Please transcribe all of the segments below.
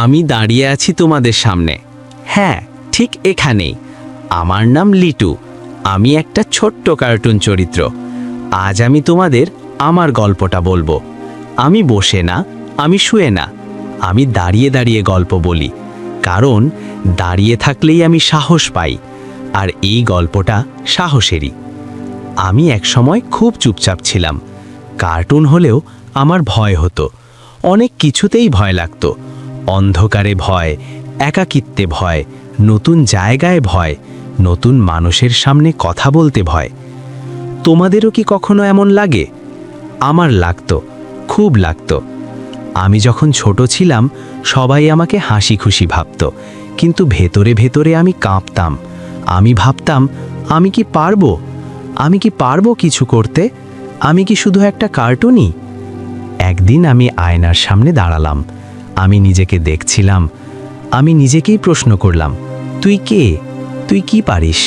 আমি দাঁড়িয়ে আছি তোমাদের সামনে। হ্যাঁ, ঠিক এখানেই। আমার নাম লিটু। আমি একটা ছোট্ট কার্টুন চরিত্র। আজ আমি তোমাদের আমার গল্পটা বলবো। আমি বসে না, আমি শুয়ে না, আমি দাঁড়িয়ে দাঁড়িয়ে গল্প বলি। কারণ দাঁড়িয়ে থাকলেই আমি সাহস পাই। আর এই গল্পটা সাহসেরই। আমি একসময় খুব চুপচাপ ছিলাম। কার্টুন হলেও আমার ভয় হতো। অনেক কিছুতেই ভয় লাগতো। অন্ধকারে ভয়, একাকিত্বে ভয়, নতুন জায়গায় ভয়, নতুন মানুষের সামনে কথা বলতে ভয়। তোমাদেরও কি কখনো এমন লাগে? আমার লাগতো, খুব লাগতো। আমি যখন ছোট ছিলাম সবাই আমাকে হাসি খুশি ভাবত, কিন্তু ভেতরে ভেতরে আমি কাঁপতাম। আমি ভাবতাম, আমি কি পারবো? আমি কি পারবো কিছু করতে? আমি কি শুধু একটা কার্টুনই? একদিন আমি আয়নার সামনে দাঁড়ালাম। আমি নিজেকে দেখছিলাম। আমি নিজেকেই প্রশ্ন করলাম, তুই কে? তুই কি পারিস?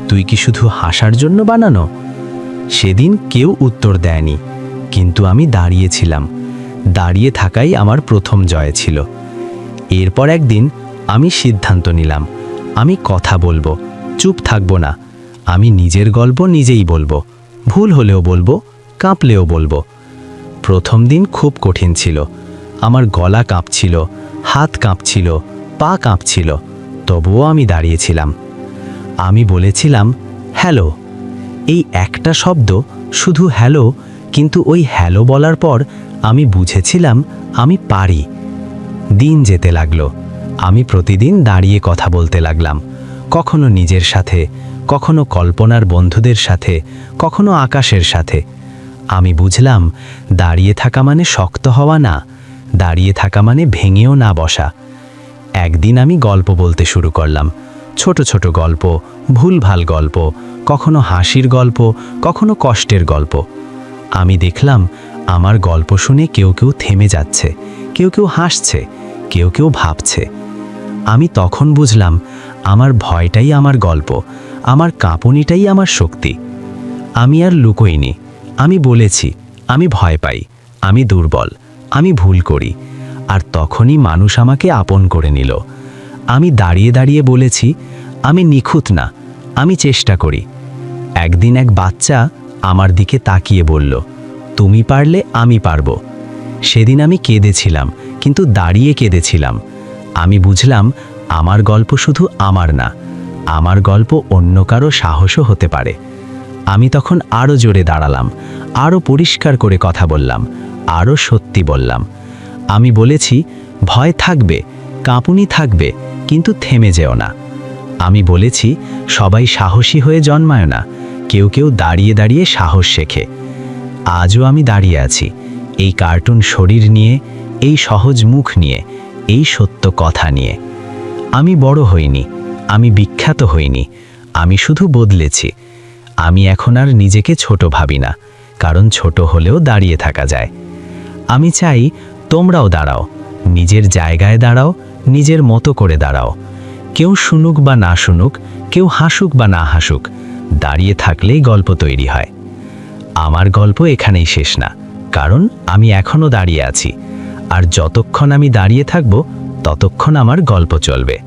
তুই কি শুধু হাসার জন্য বানানো? সেদিন কেউ উত্তর দেয়নি, কিন্তু আমি দাঁড়িয়েছিলাম। দাঁড়িয়ে থাকাই আমার প্রথম জয় ছিল। এরপর একদিন আমি সিদ্ধান্ত নিলাম, আমি কথা বলবো, চুপ থাকবো না। আমি নিজের গল্প নিজেই বলবো। ভুল হলেও বলবো, কাঁপলেও বলবো। প্রথম দিন খুব কঠিন ছিল। আমার গলা কাঁপছিল, হাত কাঁপছিল, পা কাঁপছিল। তবুও আমি দাঁড়িয়েছিলাম। আমি বলেছিলাম, হ্যালো। এই একটা শব্দ, শুধু হ্যালো। কিন্তু ওই হ্যালো বলার পর আমি বুঝেছিলাম আমি পারি। দিন যেতে লাগলো। আমি প্রতিদিন দাঁড়িয়ে কথা বলতে লাগলাম। কখনো নিজের সাথে, কখনো কল্পনার বন্ধুদের সাথে, কখনো আকাশের সাথে। আমি বুঝলাম, দাঁড়িয়ে থাকা মানে শক্ত হওয়া না, দাঁড়িয়ে থাকা মানে ভেঙেও না বসা। একদিন আমি গল্প বলতে শুরু করলাম। ছোট ছোট গল্প, ভুলভাল গল্প, কখনো হাসির গল্প, কখনো কষ্টের গল্প। আমি দেখলাম আমার গল্প শুনে কেউ কেউ থেমে যাচ্ছে, কেউ কেউ হাসছে, কেউ কেউ ভাবছে। আমি তখন বুঝলাম, আমার ভয়টাই আমার গল্প, আমার কাঁপুনিটাই আমার শক্তি। আমি আর লুকোইনি। আমি বলেছি, আমি ভয় পাই, আমি দুর্বল, আমি ভুল করি। আর তখনই মানুষ আমাকে আপন করে নিল। আমি দাঁড়িয়ে দাঁড়িয়ে বলেছি, আমি নিখুঁত না, আমি চেষ্টা করি। একদিন এক বাচ্চা আমার দিকে তাকিয়ে বলল, তুমি পারলে আমি পারবো। সেদিন আমি কেঁদেছিলাম, কিন্তু দাঁড়িয়ে কেঁদেছিলাম। আমি বুঝলাম, আমার গল্প শুধু আমার না, আমার গল্প অন্য কারো সাহসও হতে পারে। আমি তখন আরও জোরে দাঁড়ালাম, আরও পরিষ্কার করে কথা বললাম, আরও সত্যি বললাম। আমি বলেছি, ভয় থাকবে, কাঁপুনি থাকবে, কিন্তু থেমে যেও না। আমি বলেছি, সবাই সাহসী হয়ে জন্মায় না, কেউ কেউ দাঁড়িয়ে দাঁড়িয়ে সাহস শেখে। আজও আমি দাঁড়িয়ে আছি, এই কার্টুন শরীর নিয়ে, এই সহজ মুখ নিয়ে, এই সত্য কথা নিয়ে। আমি বড় হইনি, আমি বিখ্যাত হইনি, আমি শুধু বদলেছি। আমি এখন আর নিজেকে ছোট ভাবি না, কারণ ছোট হলেও দাঁড়িয়ে থাকা যায়। আমি চাই তোমরাও দাঁড়াও, নিজের জায়গায় দাঁড়াও, নিজের মতো করে দাঁড়াও। কেউ শুনুক বা না শুনুক, কেউ হাসুক বা না হাসুক, দাঁড়িয়ে থাকলেই গল্প তৈরি হয়। আমার গল্প এখানেই শেষ না, কারণ আমি এখনো দাঁড়িয়ে আছি। আর যতক্ষণ আমি দাঁড়িয়ে থাকব, ততক্ষণ আমার গল্প চলবে।